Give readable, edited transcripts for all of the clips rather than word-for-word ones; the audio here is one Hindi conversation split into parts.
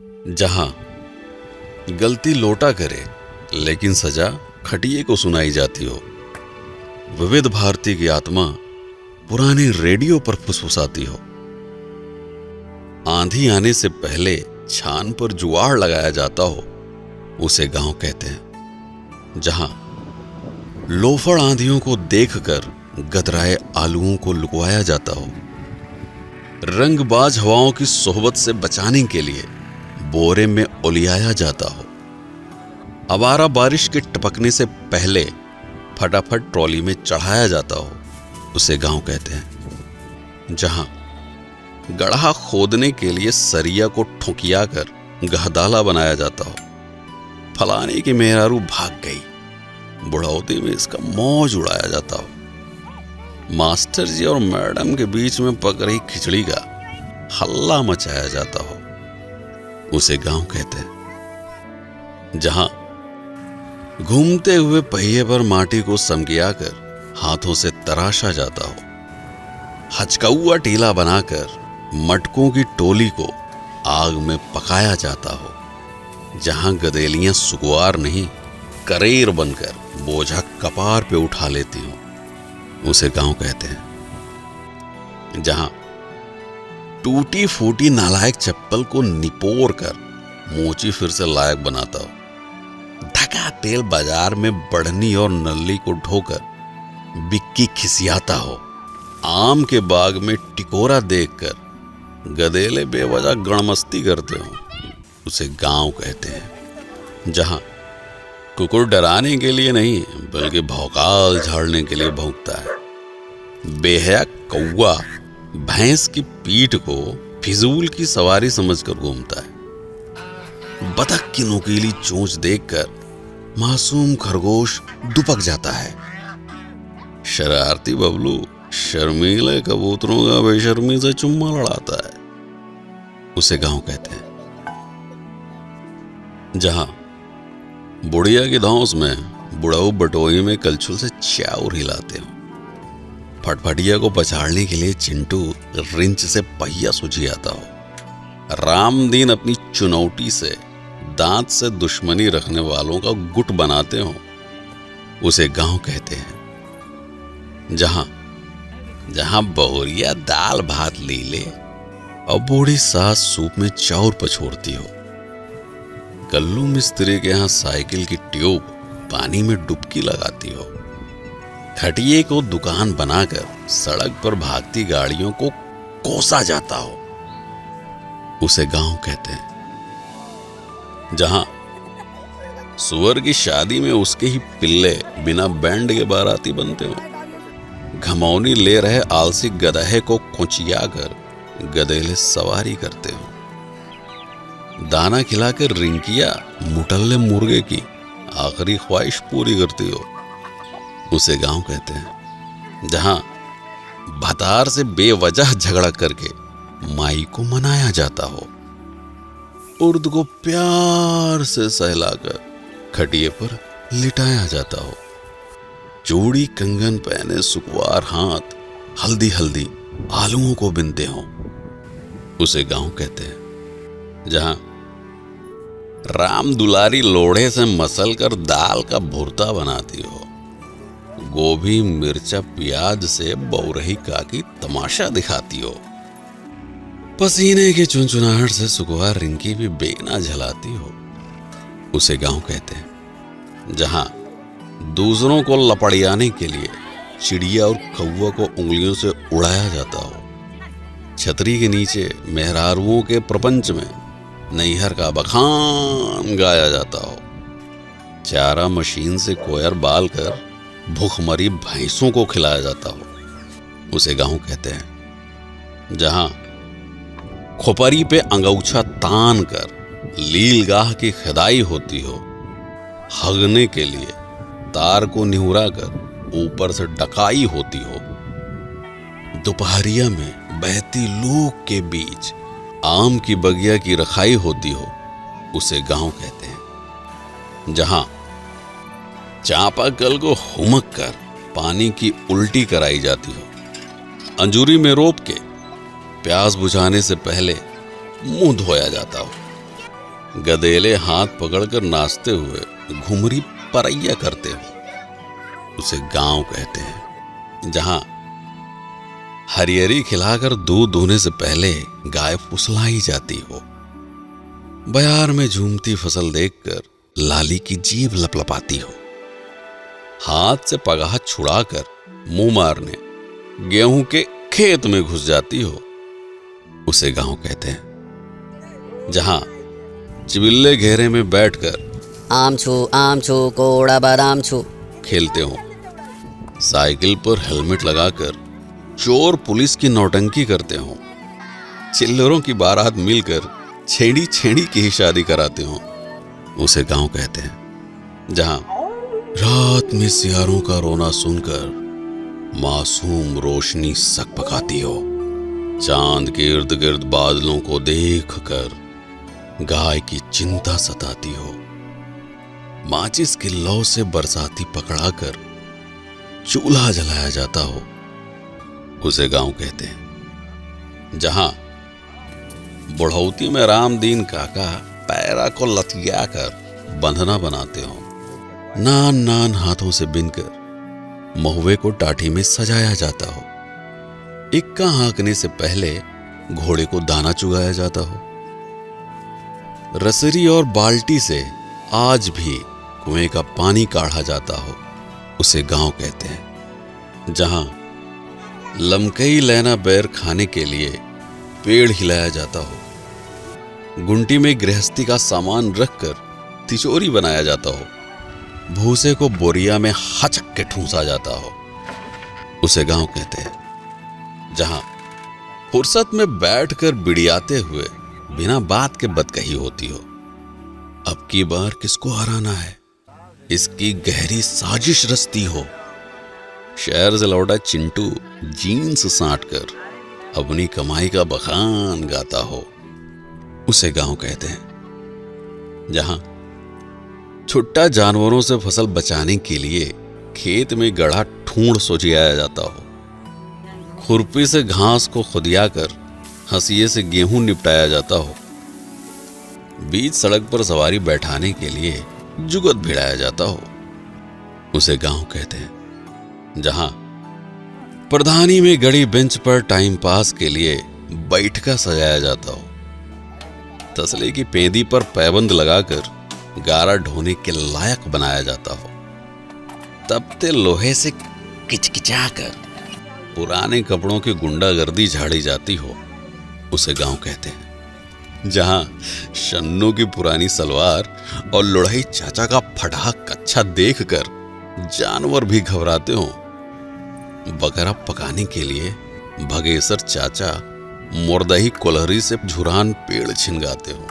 जहां गलती लोटा करे लेकिन सजा खटिए को सुनाई जाती हो। विविध भारती की आत्मा पुराने रेडियो पर फुसफुसाती हो। आंधी आने से पहले छान पर जुआड़ लगाया जाता हो, उसे गांव कहते हैं। जहां लोफड़ आंधियों को देखकर गदराए आलुओं को लुकवाया जाता हो। रंगबाज हवाओं की सोहबत से बचाने के लिए बोरे में ओलियाया जाता हो। आवारा बारिश के टपकने से पहले फटाफट ट्रॉली में चढ़ाया जाता हो, उसे गांव कहते हैं। जहां गड्ढा खोदने के लिए सरिया को ठुकिया कर गहदाला बनाया जाता हो। फलाने की मेहरारू भाग गई, बुढ़ौती में इसका मौज उड़ाया जाता हो। मास्टर जी और मैडम के बीच में पक रही खिचड़ी का हल्ला मचाया जाता हो, उसे गांव कहते हैं। जहां घूमते हुए पहिए पर माटी को समगियाकर हाथों से तराशा जाता हो। हचकौआ टीला बनाकर मटकों की टोली को आग में पकाया जाता हो। जहां गदेलियां सुकुआर नहीं करेर बनकर बोझा कपार पे उठा लेती हो, उसे गांव कहते हैं। जहां टूटी फूटी नालायक चप्पल को निपोर कर मोची फिर से लायक बनाता हो। धका तेल बाजार में बढ़नी और नल्ली को ढोकर बिक्की खिसियाता हो। आम के बाग में टिकोरा देखकर गधेले बेवजह गणमस्ती करते हो, उसे गांव कहते हैं। जहां कुकुर डराने के लिए नहीं बल्कि भौकाल झाड़ने के लिए भौंकता है। बेहया कौवा भैंस की पीठ को फिजूल की सवारी समझकर घूमता है। बतख की नुकीली चोंच देखकर मासूम खरगोश दुपक जाता है। शरारती बबलू शर्मीले कबूतरों का बेशर्मी से चुम्मा लड़ाता है, उसे गांव कहते हैं। जहां बुढ़िया की धौंस में बुढ़ाऊ बटोई में कलछुल से चाउर हिलाते हो। फटफटिया को पछाड़ने के लिए चिंटू रिंच से पहिया सुझियाता हो। रामदीन अपनी चुनौती से दांत से दुश्मनी रखने वालों का गुट बनाते हो, उसे गांव कहते हैं। जहां बहुरिया दाल भात लीले और बूढ़ी सास सूप में चाउर पछोड़ती हो। कल्लू मिस्त्री के यहां साइकिल की ट्यूब पानी में डुबकी लगाती हो। खटिए को दुकान बनाकर सड़क पर भागती गाड़ियों को कोसा जाता हो, उसे गांव कहते हैं। जहां सुअर की शादी में उसके ही पिल्ले बिना बैंड के बाराती बनते हो। घमौनी ले रहे आलसी गधे को कुचिया कर गधेले सवारी करते हो। दाना खिलाकर रिंकिया मुटल्ले मुर्गे की आखिरी ख्वाहिश पूरी करती हो, उसे गांव कहते हैं। जहां भतार से बेवजह झगड़ा करके माई को मनाया जाता हो। उर्द को प्यार से सहलाकर खटिए पर लिटाया जाता हो। चूड़ी कंगन पहने सुकुवार हाथ हल्दी हल्दी आलुओं को बिनते हो, उसे गांव कहते हैं। जहां राम दुलारी लोढ़े से मसल कर दाल का भुर्ता बनाती हो। गोभी मिर्चा प्याज से बौरही काकी तमाशा दिखाती हो। पसीने की चुनचुनाहट से सुकुवार रिंकी भी बेना झलाती हो, उसे गांव कहते हैं। जहां दूसरों को लपड़ियाने के लिए चिड़िया और कौवा को उंगलियों से उड़ाया जाता हो। छतरी के नीचे मेहरारुओं के प्रपंच में नैहर का बखान गाया जाता हो। चारा मशीन से कोयर बाल कर भूखमरी भैंसों को खिलाया जाता हो, उसे गांव कहते हैं। जहां खोपरी पे अंगौछा तान कर लीलगाह की खदाई होती हो। हगने के लिए तार को निहुरा कर ऊपर से डकाई होती हो। दोपहरिया में बहती लूक के बीच आम की बगिया की रखाई होती हो, उसे गांव कहते हैं। जहां चापाकल को हुमक कर पानी की उल्टी कराई जाती हो। अंजूरी में रोप के प्यास बुझाने से पहले मुंह धोया जाता हो, गधेले हाथ पकड़कर नाचते हुए घुमरी परैया करते हो, उसे गांव कहते हैं। जहां हरियरी खिलाकर दूध दूहने से पहले गाय फुसलाई जाती हो, बयार में झूमती फसल देखकर लाली की जीभ लपलपाती हो, हाथ से पगाह छुड़ाकर मुंह मारने गेहूं के खेत में घुस जाती हो, उसे गांव कहते हैं। जहां चिबिल्ले घेरे में बैठकर आम छू कोड़ा बादाम छू खेलते हो, साइकिल पर हेलमेट लगाकर चोर पुलिस की नौटंकी करते हो, चिल्लरों की बारात मिलकर छेड़ी छेड़ी की ही शादी कराते हो, उसे गांव कहते हैं। जहां रात में सियारों का रोना सुनकर मासूम रोशनी सकपकाती हो, चांद के इर्द गिर्द बादलों को देखकर गाय की चिंता सताती हो, माचिस की लौ से बरसाती पकड़ाकर चूल्हा जलाया जाता हो, उसे गांव कहते हैं। जहां बुढ़ौती में रामदीन काका पैरा को लतिया कर बंधना बनाते हो, नान नान हाथों से बिनकर महुए को टाटी में सजाया जाता हो, इक्का हाँकने से पहले घोड़े को दाना चुगाया जाता हो, रसरी और बाल्टी से आज भी कुएं का पानी काढ़ा जाता हो, उसे गांव कहते हैं। जहां लमकई लैना बैर खाने के लिए पेड़ हिलाया जाता हो, गुंटी में गृहस्थी का सामान रखकर तिजोरी बनाया जाता हो, भूसे को बोरिया में हचक के ठूंसा जाता हो, उसे गांव कहते हैं। जहां फुर्सत में बैठकर बिड़ियाते हुए बिना बात के बदकही होती हो, अब की बार किसको हराना है, इसकी गहरी साजिश रचती हो, शहर से लौटा चिंटू जीन्स साट कर अपनी कमाई का बखान गाता हो, उसे गांव कहते हैं। जहां छुट्टा जानवरों से फसल बचाने के लिए खेत में गढ़ा ठूंढ सोजियाया जाता हो, खुरपी से घास को खुदियाकर हंसिए से गेहूं निपटाया जाता हो, बीच सड़क पर सवारी बैठाने के लिए जुगत भिड़ाया जाता हो, उसे गांव कहते हैं। जहां प्रधानी में गड़ी बेंच पर टाइम पास के लिए बैठका सजाया जाता हो, तसले की पेंदी पर पैबंद लगाकर गारा ढोने के लायक बनाया जाता हो, तपते लोहे से किचकिचाकर पुराने कपड़ों की गुंडागर्दी झाड़ी जाती हो, उसे गांव कहते हैं। जहां शन्नू की पुरानी सलवार और लुढ़ई चाचा का फटा कच्छा देखकर जानवर भी घबराते हो, बकरा पकाने के लिए भगेसर चाचा मुर्दही कोलहरी से झुरान पेड़ छिनगाते हो,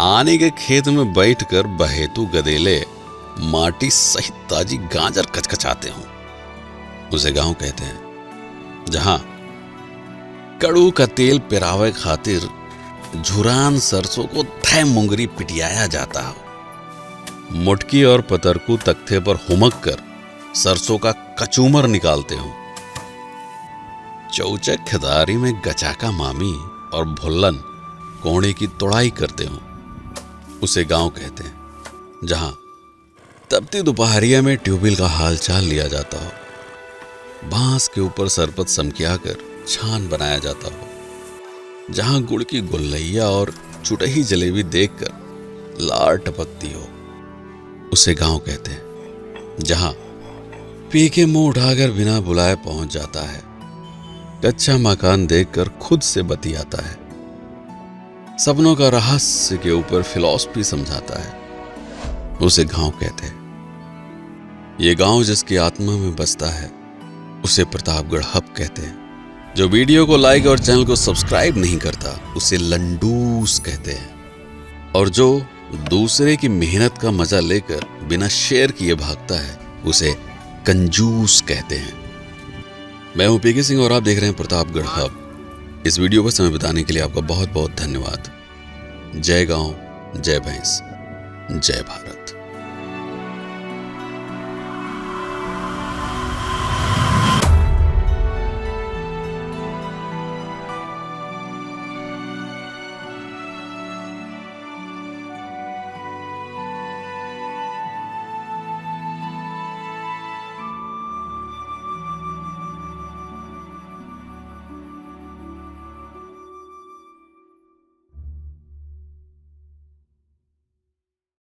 आने के खेत में बैठकर बहेतु गदेले माटी सहित ताजी गाजर कचकचाते हो, उसे गांव कहते हैं। जहां कड़ू का तेल पिरावे खातिर झुरान सरसों को धै मुंगरी पिटियाया जाता हो, मुटकी और पतरकू तख्ते पर हुमक कर सरसों का कचूमर निकालते हो, चौचक खिदारी में गचाका मामी और भुल्लन कोहड़े की तोड़ाई करते हो, उसे गांव कहते हैं। जहां तपती दोपहरिया में ट्यूबवेल का हालचाल लिया जाता हो, बांस के ऊपर सरपत समकियाकर छान बनाया जाता हो, जहां गुड़ की गुल्लैया और चुटही जलेबी देखकर लार टपकती हो, उसे गांव कहते हैं। जहां पी के मुंह उठाकर बिना बुलाए पहुंच जाता है, कच्चा मकान देखकर खुद से बतियाता है, सपनों का रहस्य के ऊपर फिलॉसफी समझाता है, उसे गांव कहते हैं। ये गांव जिसकी आत्मा में बसता है, उसे प्रतापगढ़ हब कहते हैं। जो वीडियो को लाइक और चैनल को सब्सक्राइब नहीं करता, उसे लंडूस कहते हैं, और जो दूसरे की मेहनत का मजा लेकर बिना शेयर किए भागता है, उसे कंजूस कहते हैं। मैं हूं पीके सिंह और आप देख रहे हैं प्रतापगढ़ हब। इस वीडियो पर समय बिताने के लिए आपका बहुत बहुत धन्यवाद। जय गांव, जय भैंस, जय भारत।